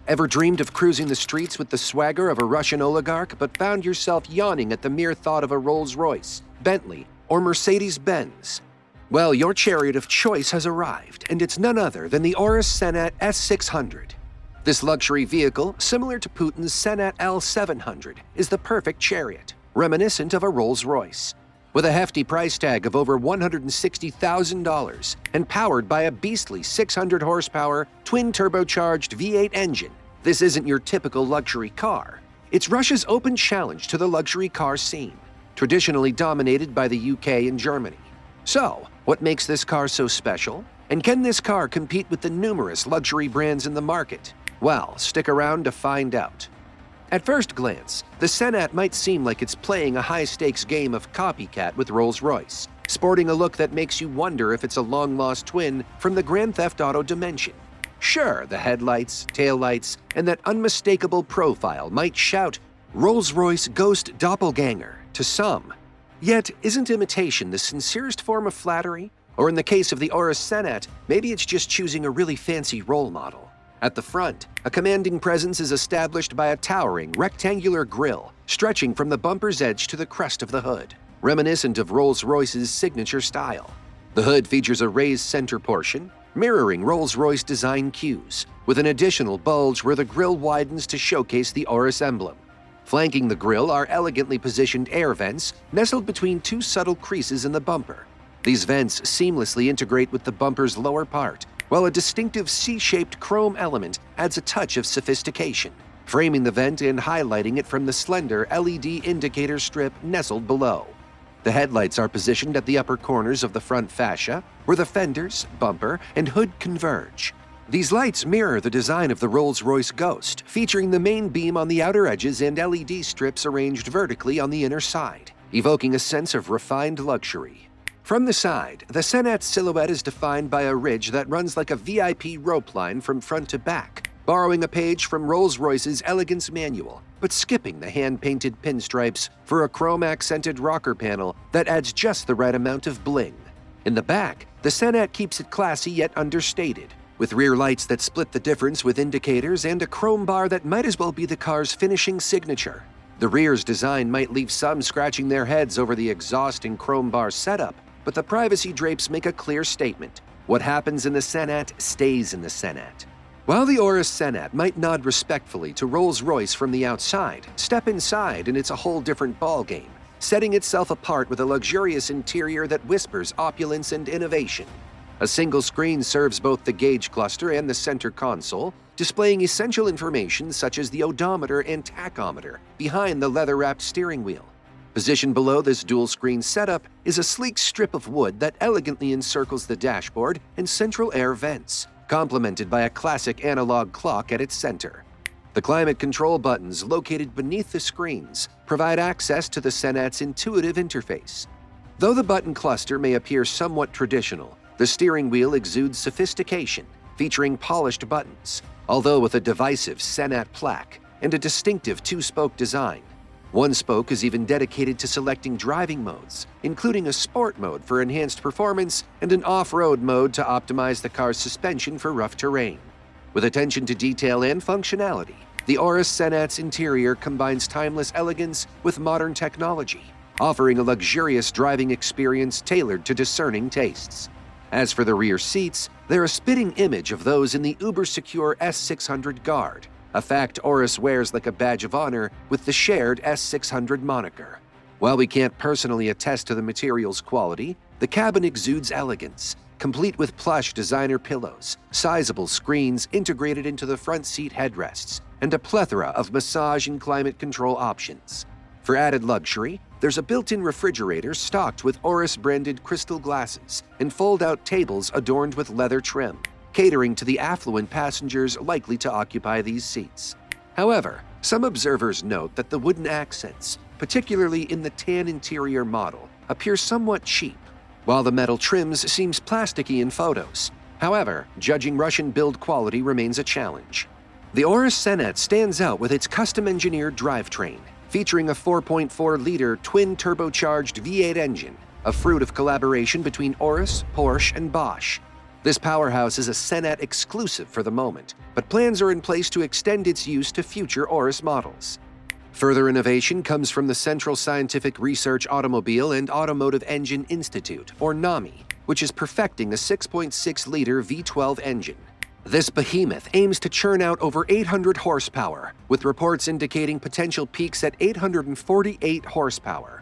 Ever dreamed of cruising the streets with the swagger of a Russian oligarch but found yourself yawning at the mere thought of a Rolls-Royce, Bentley, or Mercedes-Benz? Well, your chariot of choice has arrived, and it's none other than the Aurus Senat S600. This luxury vehicle, similar to Putin's Senat L700, is the perfect chariot, reminiscent of a Rolls-Royce. With a hefty price tag of over $160,000 and powered by a beastly 600 horsepower twin-turbocharged V8 engine, this isn't your typical luxury car. It's Russia's open challenge to the luxury car scene, traditionally dominated by the UK and Germany. So, what makes this car so special? And can this car compete with the numerous luxury brands in the market? Well, stick around to find out. At first glance, the Senat might seem like it's playing a high-stakes game of copycat with Rolls-Royce, sporting a look that makes you wonder if it's a long-lost twin from the Grand Theft Auto dimension. Sure, the headlights, taillights, and that unmistakable profile might shout, "Rolls-Royce Ghost Doppelganger" to some. Yet, isn't imitation the sincerest form of flattery? Or in the case of the Aurus Senat, maybe it's just choosing a really fancy role model. At the front, a commanding presence is established by a towering, rectangular grille stretching from the bumper's edge to the crest of the hood, reminiscent of Rolls-Royce's signature style. The hood features a raised center portion, mirroring Rolls-Royce design cues, with an additional bulge where the grille widens to showcase the Aurus emblem. Flanking the grille are elegantly positioned air vents nestled between two subtle creases in the bumper. These vents seamlessly integrate with the bumper's lower part, while a distinctive C-shaped chrome element adds a touch of sophistication, framing the vent and highlighting it from the slender LED indicator strip nestled below. The headlights are positioned at the upper corners of the front fascia, where the fenders, bumper, and hood converge. These lights mirror the design of the Rolls-Royce Ghost, featuring the main beam on the outer edges and LED strips arranged vertically on the inner side, evoking a sense of refined luxury. From the side, the Senat's silhouette is defined by a ridge that runs like a VIP rope line from front to back, borrowing a page from Rolls-Royce's Elegance Manual, but skipping the hand-painted pinstripes for a chrome-accented rocker panel that adds just the right amount of bling. In the back, the Senat keeps it classy yet understated, with rear lights that split the difference with indicators and a chrome bar that might as well be the car's finishing signature. The rear's design might leave some scratching their heads over the exhaust and chrome bar setup, but the privacy drapes make a clear statement. What happens in the Senat stays in the Senat. While the Aurus Senat might nod respectfully to Rolls-Royce from the outside, step inside and it's a whole different ballgame, setting itself apart with a luxurious interior that whispers opulence and innovation. A single screen serves both the gauge cluster and the center console, displaying essential information such as the odometer and tachometer behind the leather-wrapped steering wheel. Positioned below this dual-screen setup is a sleek strip of wood that elegantly encircles the dashboard and central air vents, complemented by a classic analog clock at its center. The climate control buttons located beneath the screens provide access to the Senat's intuitive interface. Though the button cluster may appear somewhat traditional, the steering wheel exudes sophistication, featuring polished buttons, although with a divisive Senat plaque and a distinctive two-spoke design. One spoke is even dedicated to selecting driving modes, including a sport mode for enhanced performance and an off-road mode to optimize the car's suspension for rough terrain. With attention to detail and functionality, the Aurus Senat's interior combines timeless elegance with modern technology, offering a luxurious driving experience tailored to discerning tastes. As for the rear seats, they're a spitting image of those in the uber-secure S600 Guard, a fact Aurus wears like a badge of honor with the shared S600 moniker. While we can't personally attest to the material's quality, the cabin exudes elegance, complete with plush designer pillows, sizable screens integrated into the front seat headrests, and a plethora of massage and climate control options. For added luxury, there's a built-in refrigerator stocked with Aurus-branded crystal glasses and fold-out tables adorned with leather trim, catering to the affluent passengers likely to occupy these seats. However, some observers note that the wooden accents, particularly in the tan interior model, appear somewhat cheap, while the metal trims seems plasticky in photos. However, judging Russian build quality remains a challenge. The Aurus Senat stands out with its custom-engineered drivetrain, featuring a 4.4-liter twin-turbocharged V8 engine, a fruit of collaboration between Aurus, Porsche, and Bosch. This powerhouse is a Senat exclusive for the moment, but plans are in place to extend its use to future Aurus models. Further innovation comes from the Central Scientific Research Automobile and Automotive Engine Institute, or NAMI, which is perfecting a 6.6-liter V12 engine. This behemoth aims to churn out over 800 horsepower, with reports indicating potential peaks at 848 horsepower.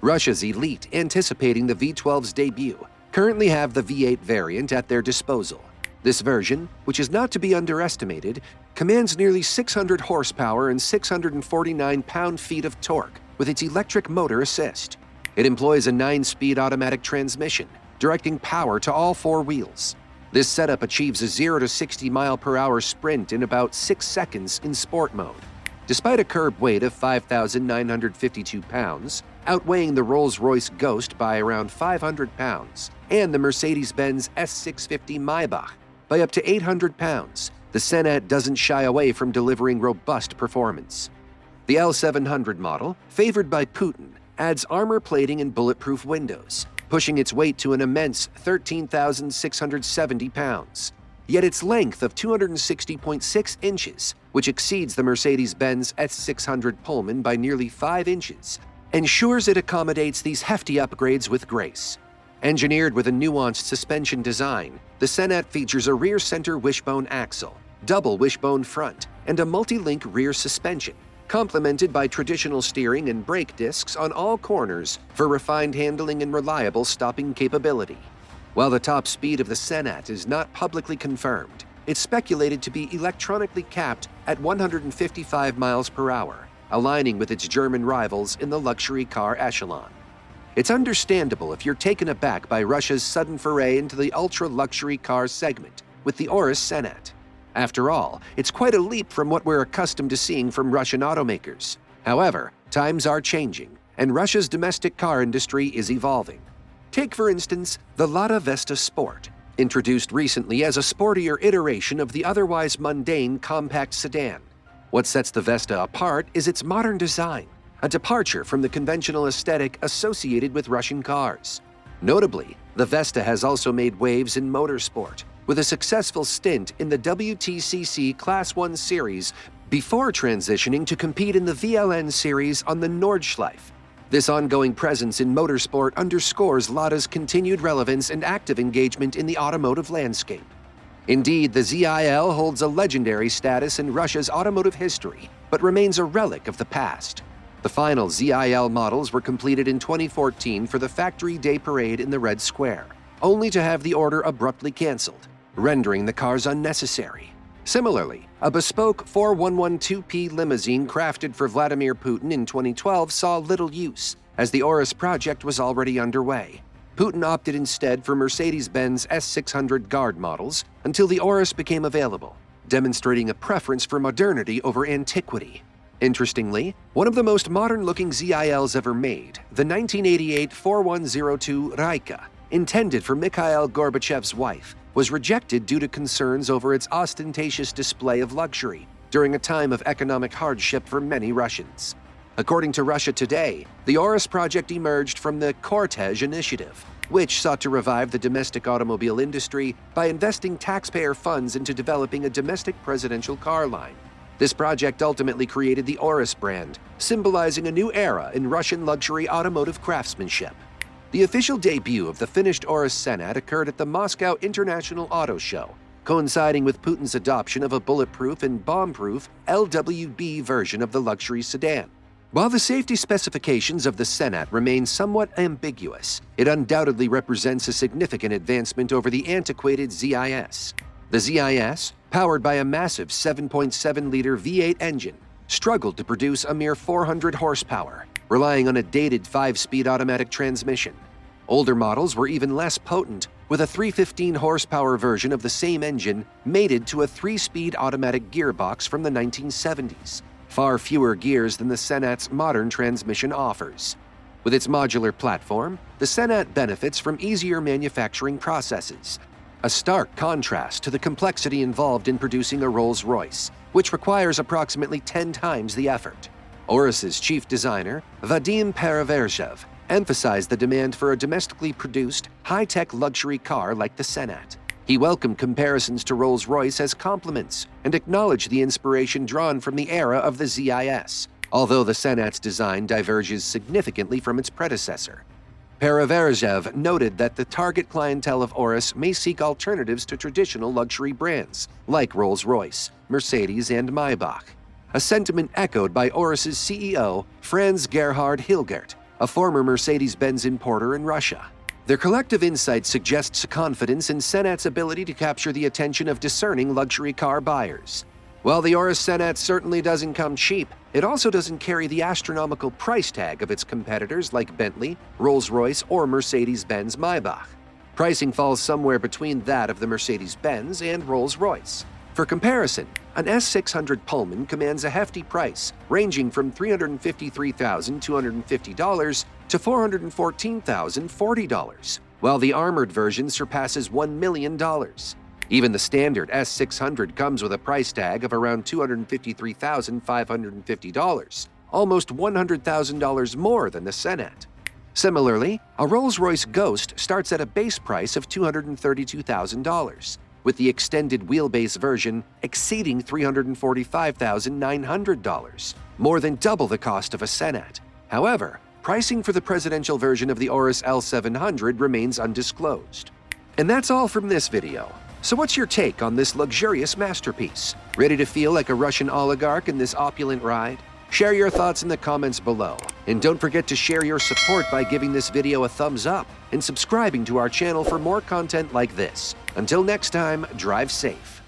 Russia's elite, anticipating the V12's debut, currently have the V8 variant at their disposal. This version, which is not to be underestimated, commands nearly 600 horsepower and 649 pound-feet of torque with its electric motor assist. It employs a 9-speed automatic transmission, directing power to all 4 wheels. This setup achieves a 0 to 60 mile/hour sprint in about 6 seconds in sport mode. Despite a curb weight of 5,952 pounds, outweighing the Rolls-Royce Ghost by around 500 pounds, and the Mercedes-Benz S600 Maybach by up to 800 pounds, the Senat doesn't shy away from delivering robust performance. The L700 model, favored by Putin, adds armor plating and bulletproof windows, pushing its weight to an immense 13,670 pounds. Yet its length of 260.6 inches, which exceeds the Mercedes-Benz S600 Pullman by nearly 5 inches, ensures it accommodates these hefty upgrades with grace. Engineered with a nuanced suspension design, the Senat features a rear center wishbone axle, double wishbone front, and a multi-link rear suspension, complemented by traditional steering and brake discs on all corners for refined handling and reliable stopping capability. While the top speed of the Senat is not publicly confirmed, it's speculated to be electronically capped at 155 miles/hour, aligning with its German rivals in the luxury car echelon. It's understandable if you're taken aback by Russia's sudden foray into the ultra-luxury car segment with the Aurus Senat. After all, it's quite a leap from what we're accustomed to seeing from Russian automakers. However, times are changing, and Russia's domestic car industry is evolving. Take, for instance, the Lada Vesta Sport, introduced recently as a sportier iteration of the otherwise mundane compact sedan. What sets the Vesta apart is its modern design, a departure from the conventional aesthetic associated with Russian cars. Notably, the Vesta has also made waves in motorsport, with a successful stint in the WTCC Class 1 series before transitioning to compete in the VLN series on the Nordschleife. This ongoing presence in motorsport underscores Lada's continued relevance and active engagement in the automotive landscape. Indeed, the ZIL holds a legendary status in Russia's automotive history, but remains a relic of the past. The final ZIL models were completed in 2014 for the Factory Day Parade in the Red Square, only to have the order abruptly cancelled, rendering the cars unnecessary. Similarly, a bespoke 4112P limousine crafted for Vladimir Putin in 2012 saw little use, as the Aurus project was already underway. Putin opted instead for Mercedes-Benz S600 Guard models until the Aurus became available, demonstrating a preference for modernity over antiquity. Interestingly, one of the most modern-looking ZILs ever made, the 1988 4102 Raika, intended for Mikhail Gorbachev's wife, was rejected due to concerns over its ostentatious display of luxury during a time of economic hardship for many Russians. According to Russia Today, the Aurus project emerged from the Cortege initiative, which sought to revive the domestic automobile industry by investing taxpayer funds into developing a domestic presidential car line. This project ultimately created the Aurus brand, symbolizing a new era in Russian luxury automotive craftsmanship. The official debut of the finished Aurus Senat occurred at the Moscow International Auto Show, coinciding with Putin's adoption of a bulletproof and bomb-proof LWB version of the luxury sedan. While the safety specifications of the Senat remain somewhat ambiguous, it undoubtedly represents a significant advancement over the antiquated ZIS. The ZIS, powered by a massive 7.7-liter V8 engine, struggled to produce a mere 400 horsepower, relying on a dated 5-speed automatic transmission. Older models were even less potent, with a 315 horsepower version of the same engine mated to a 3-speed automatic gearbox from the 1970s, far fewer gears than the Senat's modern transmission offers. With its modular platform, the Senat benefits from easier manufacturing processes, a stark contrast to the complexity involved in producing a Rolls-Royce, which requires approximately 10 times the effort. Aurus's chief designer, Vadim Paravershev, emphasized the demand for a domestically produced, high-tech luxury car like the Senat. He welcomed comparisons to Rolls-Royce as compliments and acknowledged the inspiration drawn from the era of the ZIS, although the Senat's design diverges significantly from its predecessor. Paraverjev noted that the target clientele of Aurus may seek alternatives to traditional luxury brands like Rolls-Royce, Mercedes, and Maybach, a sentiment echoed by Aurus's CEO, Franz Gerhard Hilgert, a former Mercedes-Benz importer in Russia. Their collective insight suggests a confidence in Senat's ability to capture the attention of discerning luxury car buyers. While the Aurus Senat certainly doesn't come cheap, it also doesn't carry the astronomical price tag of its competitors like Bentley, Rolls-Royce, or Mercedes-Benz Maybach. Pricing falls somewhere between that of the Mercedes-Benz and Rolls-Royce. For comparison, an S600 Pullman commands a hefty price, ranging from $353,250 to $414,040, while the armored version surpasses $1 million. Even the standard S600 comes with a price tag of around $253,550, almost $100,000 more than the Senat. Similarly, a Rolls-Royce Ghost starts at a base price of $232,000, with the extended wheelbase version exceeding $345,900, more than double the cost of a Senat. However, pricing for the presidential version of the Aurus L700 remains undisclosed. And that's all from this video. So what's your take on this luxurious masterpiece? Ready to feel like a Russian oligarch in this opulent ride? Share your thoughts in the comments below. And don't forget to share your support by giving this video a thumbs up and subscribing to our channel for more content like this. Until next time, drive safe.